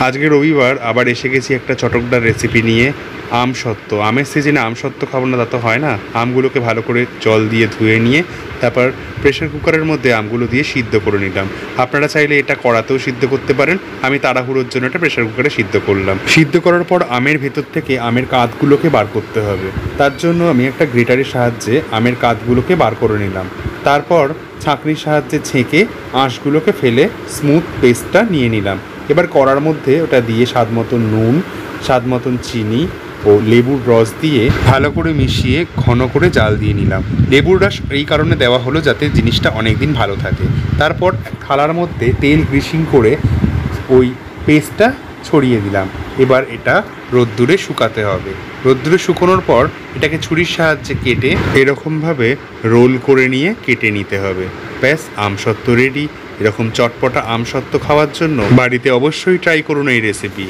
আজকে রবিবার আবার এসে গেছি একটা চটকদার রেসিপি নিয়ে। আমসত্ত্ব। আমের সিজনে আমসত্ত্ব খাবো না তা তো হয় না। আমগুলোকে ভালো করে জল দিয়ে ধুয়ে নিয়ে তারপর প্রেশার কুকারের মধ্যে আমগুলো দিয়ে সিদ্ধ করে নিলাম। আপনারা চাইলে এটা কড়াতেও সিদ্ধ করতে পারেন। আমি তাড়াহুড়োর জন্য এটা প্রেশার কুকারে সিদ্ধ করলাম। সিদ্ধ করার পর আমের ভেতর থেকে আমের কাঁধগুলোকে বার করতে হবে। তার জন্য আমি একটা গ্রেটারের সাহায্যে আমের কাঁধগুলোকে বার করে নিলাম। তারপর ছাঁকনির সাহায্যে ছেঁকে আঁশগুলোকে ফেলে স্মুথ পেস্টটা নিয়ে নিলাম। এবার কড়ার মধ্যে ওটা দিয়ে স্বাদ মতন নুন, স্বাদ মতন চিনি ও লেবুর রস দিয়ে ভালো করে মিশিয়ে ঘন করে জাল দিয়ে নিলাম। লেবুর রস এই কারণে দেওয়া হলো যাতে জিনিসটা অনেক দিন ভালো থাকে। তারপর থালার মধ্যে তেল গ্রিসিং করে ওই পেস্টটা ছড়িয়ে দিলাম। এবার এটা রোদ্দুরে শুকাতে হবে। রোদ্দুরে শুকোনোর পর এটাকে ছুরির সাহায্যে কেটে এরকমভাবে রোল করে নিয়ে কেটে নিতে হবে। ব্যাস, আমসত্ত্ব রেডি। এরকম চটপটা আমসত্ত্ব খাওয়ার জন্য বাড়িতে অবশ্যই ট্রাই করুন এই রেসিপি।